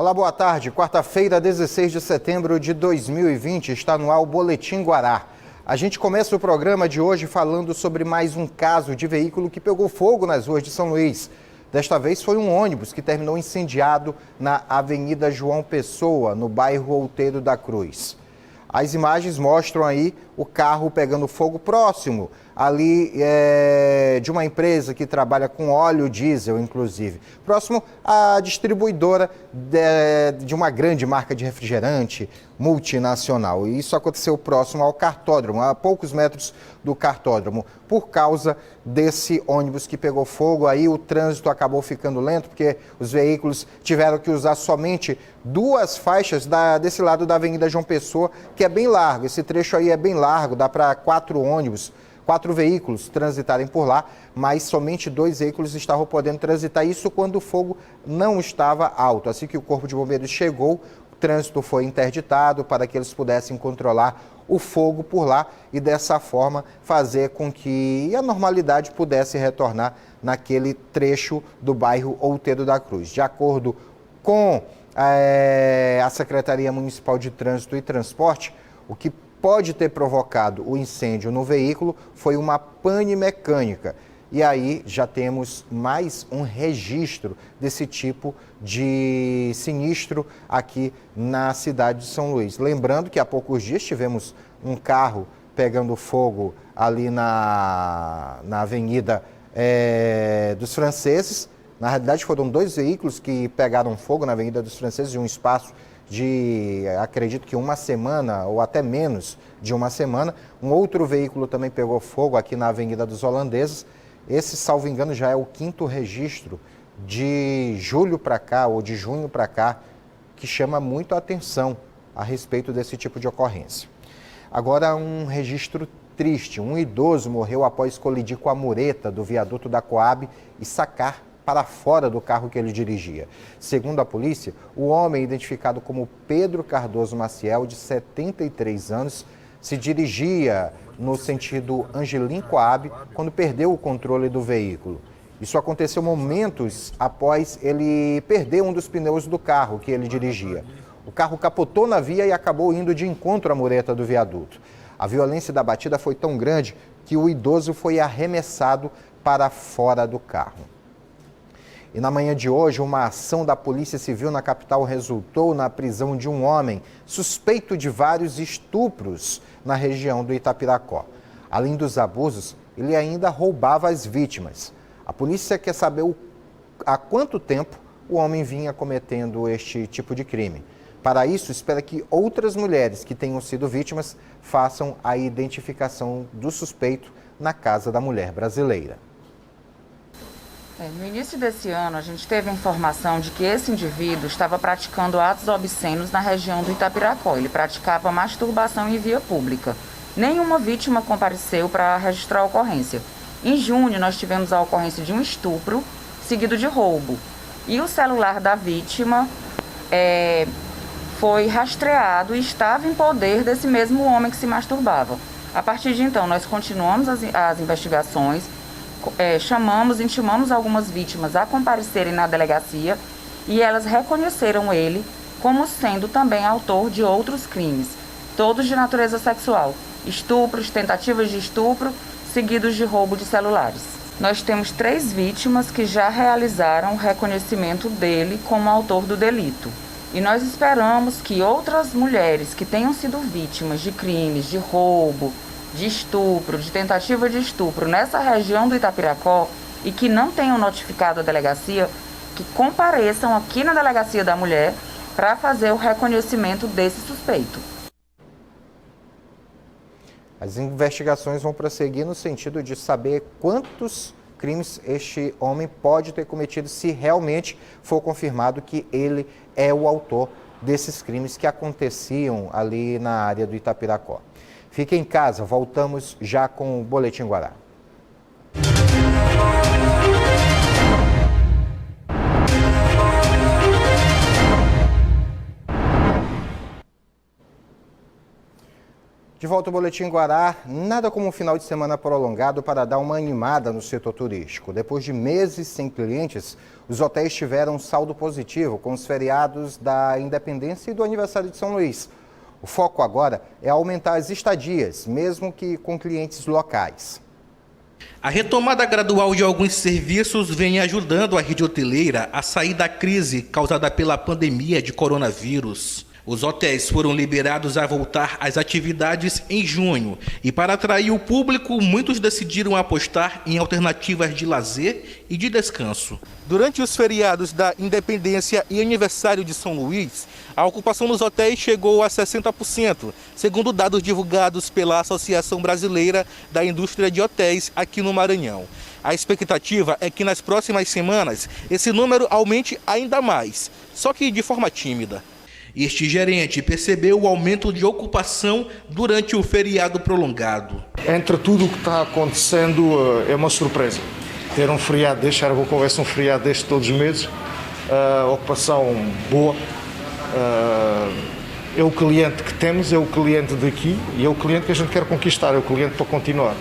Olá, boa tarde. Quarta-feira, 16 de setembro de 2020, está no ar o Boletim Guará. A gente começa o programa de hoje falando sobre mais um caso de veículo que pegou fogo nas ruas de São Luís. Desta vez foi um ônibus que terminou incendiado na Avenida João Pessoa, no bairro Outeiro da Cruz. As imagens mostram aí o carro pegando fogo próximo ali de uma empresa que trabalha com óleo diesel, inclusive. Próximo à distribuidora de uma grande marca de refrigerante multinacional. E isso aconteceu próximo ao cartódromo, a poucos metros do cartódromo. Por causa desse ônibus que pegou fogo, aí o trânsito acabou ficando lento, porque os veículos tiveram que usar somente duas faixas desse lado da Avenida João Pessoa, que é bem largo. Esse trecho aí é bem largo, dá para 4 veículos transitarem por lá, mas somente 2 veículos estavam podendo transitar, isso quando o fogo não estava alto. Assim que o Corpo de Bombeiros chegou, o trânsito foi interditado para que eles pudessem controlar o fogo por lá e dessa forma fazer com que a normalidade pudesse retornar naquele trecho do bairro Outeiro da Cruz. De acordo com a Secretaria Municipal de Trânsito e Transporte, o que pode ter provocado o incêndio no veículo foi uma pane mecânica. E aí já temos mais um registro desse tipo de sinistro aqui na cidade de São Luís. Lembrando que há poucos dias tivemos um carro pegando fogo ali na Avenida dos Franceses. Na realidade foram 2 veículos que pegaram fogo na Avenida dos Franceses em um espaço de, acredito que uma semana ou até menos de uma semana. Um outro veículo também pegou fogo aqui na Avenida dos Holandeses. Esse, salvo engano, já é o 5º registro de julho para cá ou de junho para cá que chama muito a atenção a respeito desse tipo de ocorrência. Agora, um registro triste. Um idoso morreu após colidir com a mureta do viaduto da Coab e sacar para fora do carro que ele dirigia. Segundo a polícia, o homem, identificado como Pedro Cardoso Maciel, de 73 anos, se dirigia no sentido Angelim-Coab quando perdeu o controle do veículo. Isso aconteceu momentos após ele perder um dos pneus do carro que ele dirigia. O carro capotou na via e acabou indo de encontro à mureta do viaduto. A violência da batida foi tão grande que o idoso foi arremessado para fora do carro. E na manhã de hoje, uma ação da Polícia Civil na capital resultou na prisão de um homem suspeito de vários estupros na região do Itapiracó. Além dos abusos, ele ainda roubava as vítimas. A polícia quer saber há quanto tempo o homem vinha cometendo este tipo de crime. Para isso, espera que outras mulheres que tenham sido vítimas façam a identificação do suspeito na Casa da Mulher Brasileira. No início desse ano, a gente teve a informação de que esse indivíduo estava praticando atos obscenos na região do Itapiracó. Ele praticava masturbação em via pública. Nenhuma vítima compareceu para registrar a ocorrência. Em junho, nós tivemos a ocorrência de um estupro, seguido de roubo. E o celular da vítima foi rastreado e estava em poder desse mesmo homem que se masturbava. A partir de então, nós continuamos as investigações, intimamos algumas vítimas a comparecerem na delegacia e elas reconheceram ele como sendo também autor de outros crimes, todos de natureza sexual, estupros, tentativas de estupro, seguidos de roubo de celulares. Nós temos 3 vítimas que já realizaram o reconhecimento dele como autor do delito. E nós esperamos que outras mulheres que tenham sido vítimas de crimes de roubo, de estupro, de tentativa de estupro nessa região do Itapiracó e que não tenham notificado a delegacia, que compareçam aqui na Delegacia da Mulher para fazer o reconhecimento desse suspeito. As investigações vão prosseguir no sentido de saber quantos crimes este homem pode ter cometido, se realmente for confirmado que ele é o autor desses crimes que aconteciam ali na área do Itapiracó. Fique em casa, voltamos já com o Boletim Guará. De volta ao Boletim Guará, nada como um final de semana prolongado para dar uma animada no setor turístico. Depois de meses sem clientes, os hotéis tiveram um saldo positivo com os feriados da Independência e do aniversário de São Luís. O foco agora é aumentar as estadias, mesmo que com clientes locais. A retomada gradual de alguns serviços vem ajudando a rede hoteleira a sair da crise causada pela pandemia de coronavírus. Os hotéis foram liberados a voltar às atividades em junho e, para atrair o público, muitos decidiram apostar em alternativas de lazer e de descanso. Durante os feriados da Independência e aniversário de São Luís, a ocupação nos hotéis chegou a 60%, segundo dados divulgados pela Associação Brasileira da Indústria de Hotéis aqui no Maranhão. A expectativa é que nas próximas semanas esse número aumente ainda mais, só que de forma tímida. Este gerente percebeu o aumento de ocupação durante o feriado prolongado. Entre tudo o que está acontecendo, é uma surpresa. Ter um feriado deste, era bom que houvesse um feriado deste todos os meses. Ocupação boa. É o cliente que temos, é o cliente daqui e é o cliente que a gente quer conquistar, é o cliente para continuar.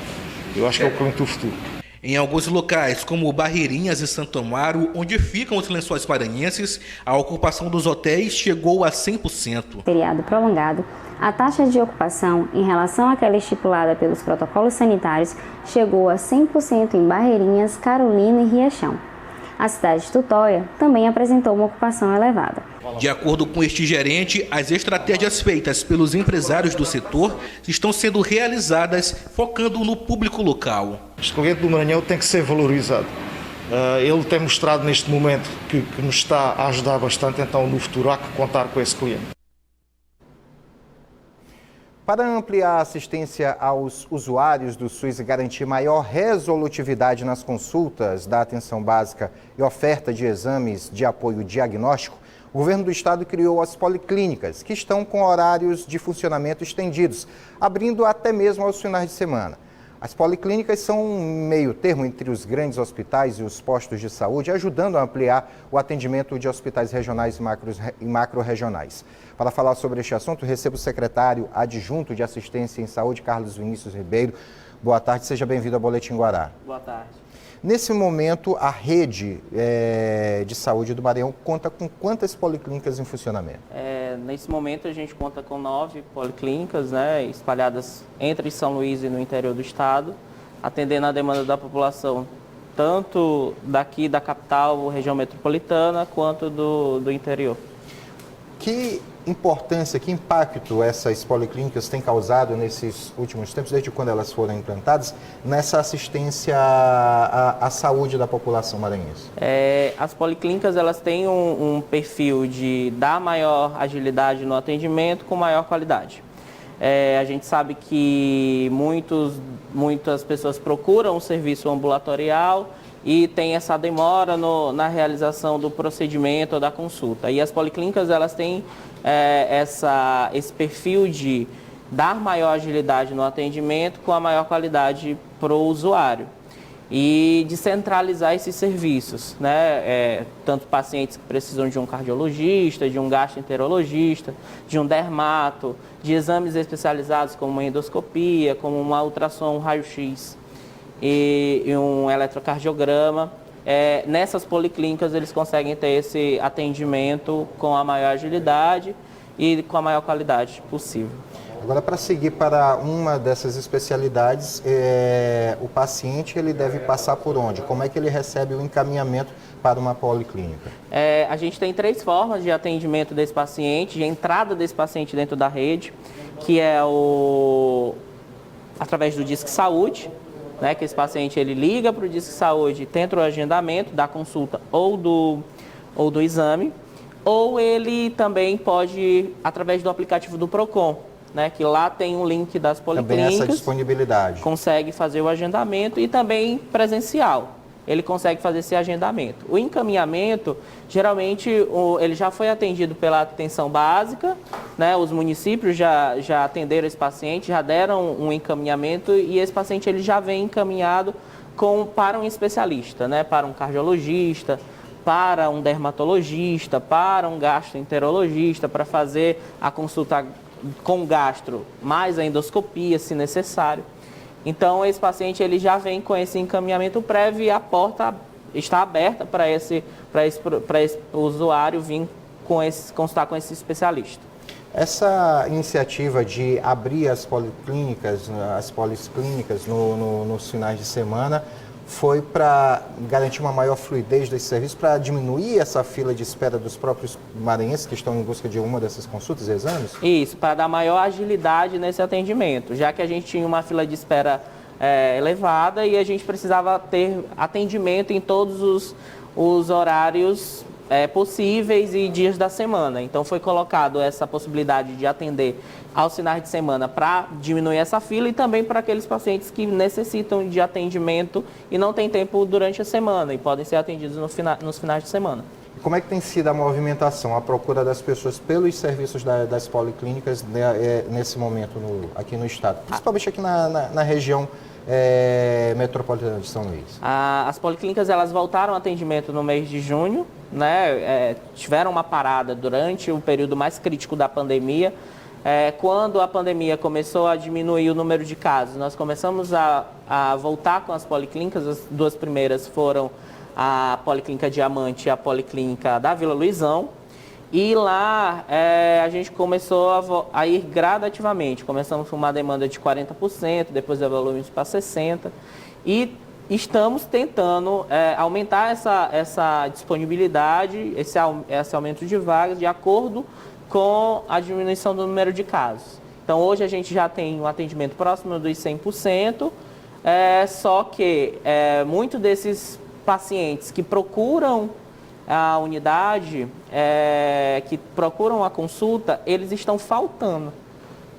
Eu acho que é o cliente do futuro. Em alguns locais, como Barreirinhas e Santo Amaro, onde ficam os Lençóis Maranhenses, a ocupação dos hotéis chegou a 100%. Feriado prolongado, a taxa de ocupação em relação àquela estipulada pelos protocolos sanitários chegou a 100% em Barreirinhas, Carolina e Riachão. A cidade de Tutóia também apresentou uma ocupação elevada. De acordo com este gerente, as estratégias feitas pelos empresários do setor estão sendo realizadas focando no público local. Este cliente do Maranhão tem que ser valorizado. Ele tem mostrado neste momento que nos está a ajudar bastante, então no futuro há que contar com esse cliente. Para ampliar a assistência aos usuários do SUS e garantir maior resolutividade nas consultas da atenção básica e oferta de exames de apoio diagnóstico, o governo do estado criou as policlínicas, que estão com horários de funcionamento estendidos, abrindo até mesmo aos finais de semana. As policlínicas são um meio termo entre os grandes hospitais e os postos de saúde, ajudando a ampliar o atendimento de hospitais regionais e macro-regionais. Para falar sobre este assunto, recebo o secretário adjunto de Assistência em Saúde, Carlos Vinícius Ribeiro. Boa tarde, seja bem-vindo ao Boletim Guará. Boa tarde. Nesse momento, a rede de saúde do Maranhão conta com quantas policlínicas em funcionamento? Nesse momento, a gente conta com 9 policlínicas, espalhadas entre São Luís e no interior do estado, atendendo a demanda da população, tanto daqui da capital, região metropolitana, quanto do interior. Que importância, que impacto essas policlínicas têm causado nesses últimos tempos, desde quando elas foram implantadas, nessa assistência à saúde da população maranhense? As policlínicas elas têm um perfil de dar maior agilidade no atendimento com maior qualidade. A gente sabe que muitas pessoas procuram o serviço ambulatorial e tem essa demora na realização do procedimento ou da consulta. E as policlínicas elas têm esse perfil de dar maior agilidade no atendimento com a maior qualidade para o usuário e de centralizar esses serviços, tanto pacientes que precisam de um cardiologista, de um gastroenterologista, de um dermato, de exames especializados como uma endoscopia, como uma ultrassom, um raio-x e um eletrocardiograma. Nessas policlínicas eles conseguem ter esse atendimento com a maior agilidade e com a maior qualidade possível. Agora, para seguir para uma dessas especialidades, o paciente ele deve passar por onde? Como é que ele recebe o encaminhamento para uma policlínica? A gente tem 3 formas de atendimento desse paciente, de entrada desse paciente dentro da rede, que é através do Disque Saúde, que esse paciente ele liga para o Disque Saúde, tenta o agendamento da consulta ou do exame, ou ele também pode ir através do aplicativo do Procon, que lá tem um link das policlínicas. Também essa disponibilidade. Consegue fazer o agendamento e também presencial. Ele consegue fazer esse agendamento. O encaminhamento, geralmente, ele já foi atendido pela atenção básica, os municípios já atenderam esse paciente, já deram um encaminhamento e esse paciente ele já vem encaminhado para um especialista, para um cardiologista, para um dermatologista, para um gastroenterologista, para fazer a consulta com gastro, mais a endoscopia, se necessário. Então, esse paciente ele já vem com esse encaminhamento prévio e a porta está aberta para esse usuário vir consultar com esse especialista. Essa iniciativa de abrir as policlínicas nos finais de semana foi para garantir uma maior fluidez desse serviço, para diminuir essa fila de espera dos próprios maranhenses que estão em busca de uma dessas consultas e exames? Isso, para dar maior agilidade nesse atendimento, já que a gente tinha uma fila de espera elevada e a gente precisava ter atendimento em todos os horários possíveis e dias da semana. Então foi colocado essa possibilidade de atender aos finais de semana para diminuir essa fila e também para aqueles pacientes que necessitam de atendimento e não têm tempo durante a semana e podem ser atendidos nos finais de semana. Como é que tem sido a movimentação, a procura das pessoas pelos serviços das policlínicas nesse momento aqui no estado, principalmente aqui na região metropolitana de São Luís? As policlínicas elas voltaram ao atendimento no mês de junho, né? Tiveram uma parada durante o período mais crítico da pandemia. Quando a pandemia começou a diminuir o número de casos, nós começamos a voltar com as policlínicas. As duas primeiras foram a Policlínica Diamante e a Policlínica da Vila Luizão. E lá a gente começou a ir gradativamente. Começamos com uma demanda de 40%, depois evoluímos para 60%. E estamos tentando aumentar essa disponibilidade, esse aumento de vagas, de acordo com a diminuição do número de casos. Então, hoje a gente já tem um atendimento próximo dos 100%, só que muitos desses pacientes que procuram a unidade, que procuram a consulta, eles estão faltando.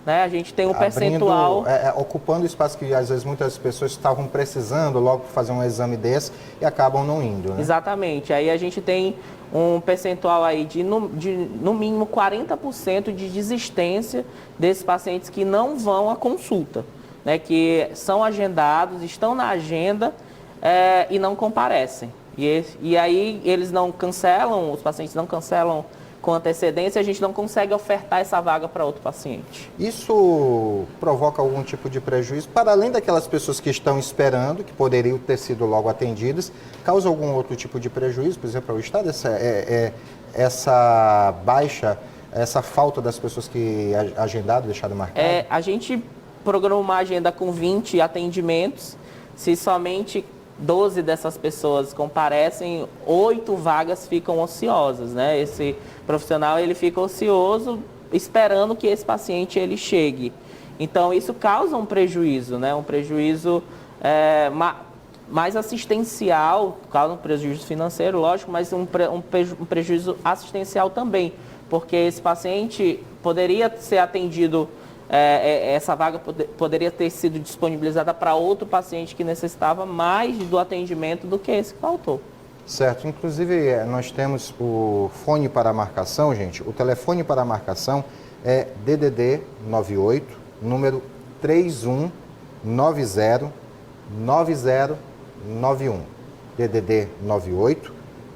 Né? A gente tem um percentual... ocupando o espaço que, às vezes, muitas pessoas estavam precisando logo fazer um exame desse e acabam não indo. Né? Exatamente. Aí a gente tem um percentual aí de no mínimo 40% de desistência desses pacientes que não vão à consulta, né? Que são agendados, estão na agenda e não comparecem. E aí eles não cancelam, os pacientes não cancelam com antecedência, a gente não consegue ofertar essa vaga para outro paciente. Isso provoca algum tipo de prejuízo, para além daquelas pessoas que estão esperando, que poderiam ter sido logo atendidas, causa algum outro tipo de prejuízo, por exemplo, ao Estado, essa baixa, essa falta das pessoas que agendaram, deixaram marcado? A gente programou uma agenda com 20 atendimentos, se somente 12 dessas pessoas comparecem, 8 vagas ficam ociosas, né? Esse profissional ele fica ocioso esperando que esse paciente ele chegue. Então isso causa um prejuízo, né? Um prejuízo mais assistencial, causa um prejuízo financeiro, lógico, mas um prejuízo assistencial também, porque esse paciente poderia ser atendido. Essa vaga poderia ter sido disponibilizada para outro paciente que necessitava mais do atendimento do que esse que faltou. Certo. Inclusive, nós temos o fone para marcação, gente. O telefone para marcação é DDD 98, número 3190 9091. DDD 98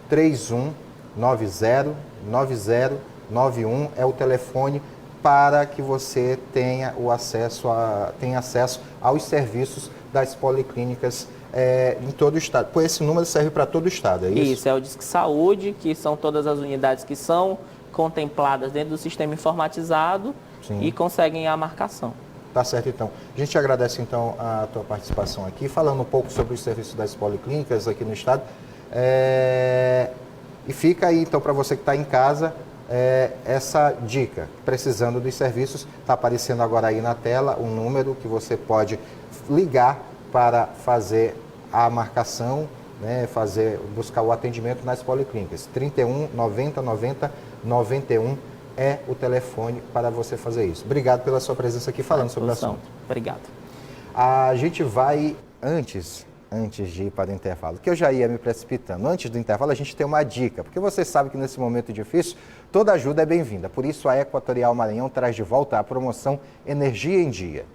3190 9091 é o telefone para que você tenha acesso aos serviços das policlínicas em todo o estado. Pois esse número serve para todo o estado, é isso? Isso, é o Disque Saúde, que são todas as unidades que são contempladas dentro do sistema informatizado. Sim. E conseguem a marcação. Tá certo, então. A gente agradece, então, a tua participação aqui, falando um pouco sobre os serviços das policlínicas aqui no estado. E fica aí, então, para você que está em casa, essa dica, precisando dos serviços, está aparecendo agora aí na tela o número que você pode ligar para fazer a marcação, né, buscar o atendimento nas policlínicas. 31 90 90 91 é o telefone para você fazer isso. Obrigado pela sua presença aqui falando sobre o assunto. Obrigado. A gente vai, antes de ir para o intervalo, que eu já ia me precipitando. Antes do intervalo, a gente tem uma dica, porque você sabe que nesse momento difícil, toda ajuda é bem-vinda. Por isso, a Equatorial Maranhão traz de volta a promoção Energia em Dia.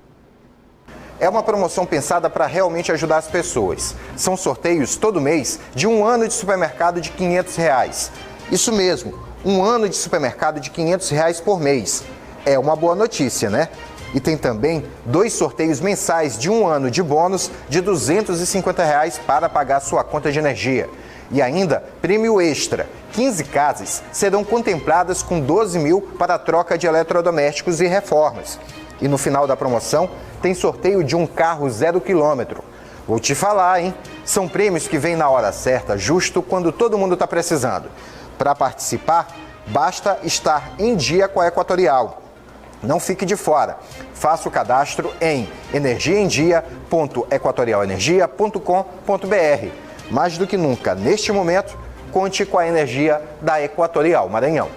É uma promoção pensada para realmente ajudar as pessoas. São sorteios todo mês de um ano de supermercado de R$500. Isso mesmo, um ano de supermercado de R$500 por mês. É uma boa notícia, né? E tem também 2 sorteios mensais de 1 ano de bônus de R$ 250 para pagar sua conta de energia. E ainda, prêmio extra. 15 casas serão contempladas com 12 mil para a troca de eletrodomésticos e reformas. E no final da promoção, tem sorteio de um carro 0 km. Vou te falar, hein? São prêmios que vêm na hora certa, justo quando todo mundo está precisando. Para participar, basta estar em dia com a Equatorial. Não fique de fora. Faça o cadastro em energiaemdia.equatorialenergia.com.br. Mais do que nunca, neste momento, conte com a energia da Equatorial Maranhão.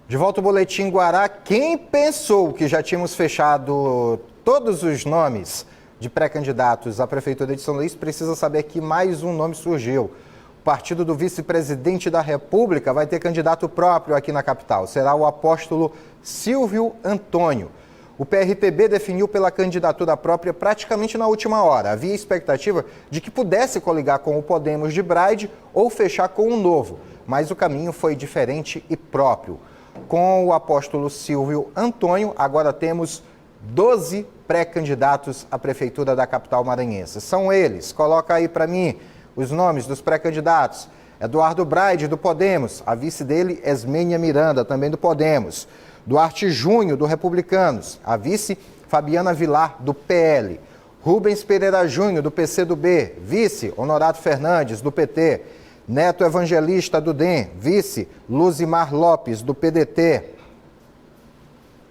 De volta ao Boletim Guará. Quem pensou que já tínhamos fechado todos os nomes de pré-candidatos à Prefeitura de São Luís precisa saber que mais um nome surgiu. O partido do vice-presidente da República vai ter candidato próprio aqui na capital. Será o apóstolo Silvio Antônio. O PRTB definiu pela candidatura própria praticamente na última hora. Havia expectativa de que pudesse coligar com o Podemos de Braide ou fechar com o Novo, mas o caminho foi diferente e próprio. Com o apóstolo Silvio Antônio, agora temos 12 pré-candidatos à Prefeitura da capital maranhense. São eles, coloca aí para mim os nomes dos pré-candidatos. Eduardo Braide, do Podemos. A vice dele, Esmênia Miranda, também do Podemos. Duarte Júnior, do Republicanos. A vice, Fabiana Vilar, do PL. Rubens Pereira Júnior, do PCdoB. Vice, Honorato Fernandes, do PT. Neto Evangelista, do DEM. Vice, Luzimar Lopes, do PDT.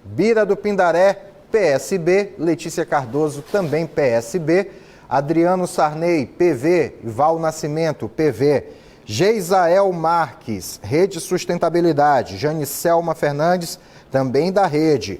Bira do Pindaré, PSB. Letícia Cardoso, também PSB. Adriano Sarney, PV. Val Nascimento, PV. Geisael Marques, Rede Sustentabilidade. Janicelma Fernandes, também da Rede.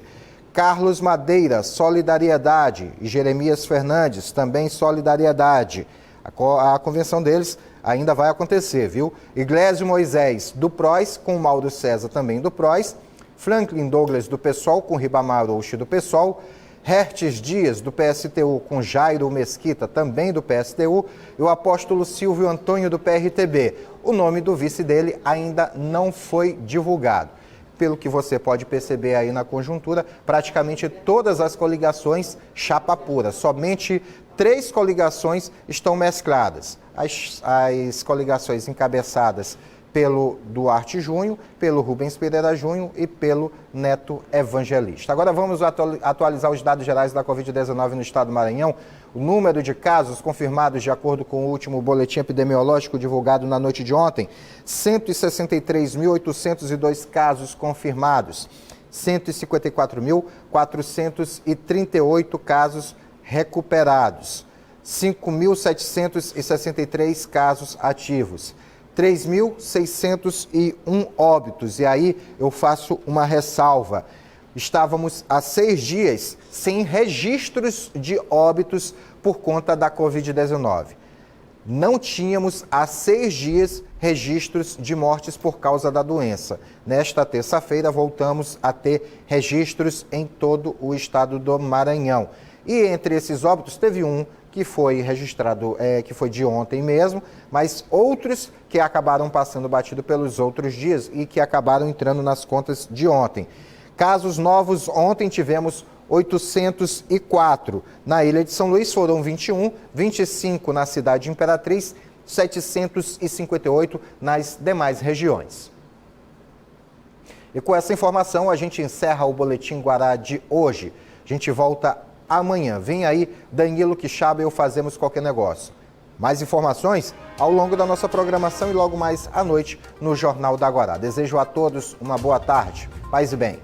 Carlos Madeira, Solidariedade. E Jeremias Fernandes, também Solidariedade. A convenção deles ainda vai acontecer, viu? Iglesio Moisés, do PROS, com Mauro César, também do PROS. Franklin Douglas, do PSOL, com Ribamar Oxi, do PSOL. Hertes Dias, do PSTU, com Jairo Mesquita, também do PSTU, e o apóstolo Silvio Antônio, do PRTB. O nome do vice dele ainda não foi divulgado. Pelo que você pode perceber aí na conjuntura, praticamente todas as coligações chapa pura. Somente 3 coligações estão mescladas. As coligações encabeçadas pelo Duarte Júnior, pelo Rubens Pereira Júnior e pelo Neto Evangelista. Agora vamos atualizar os dados gerais da Covid-19 no estado do Maranhão. O número de casos confirmados de acordo com o último boletim epidemiológico divulgado na noite de ontem, 163.802 casos confirmados, 154.438 casos recuperados, 5.763 casos ativos, 3.601 óbitos. E aí eu faço uma ressalva. Estávamos há 6 dias sem registros de óbitos por conta da Covid-19. Não tínhamos há 6 dias registros de mortes por causa da doença. Nesta terça-feira voltamos a ter registros em todo o estado do Maranhão. E entre esses óbitos teve um que foi registrado, que foi de ontem mesmo, mas outros que acabaram passando batido pelos outros dias e que acabaram entrando nas contas de ontem. Casos novos, ontem tivemos 804. Na Ilha de São Luís foram 21, 25 na cidade de Imperatriz, 758 nas demais regiões. E com essa informação a gente encerra o Boletim Guará de hoje. A gente volta amanhã. Vem aí Danilo Quixaba e eu Fazemos Qualquer Negócio. Mais informações ao longo da nossa programação e logo mais à noite no Jornal da Guará. Desejo a todos uma boa tarde. Paz e bem.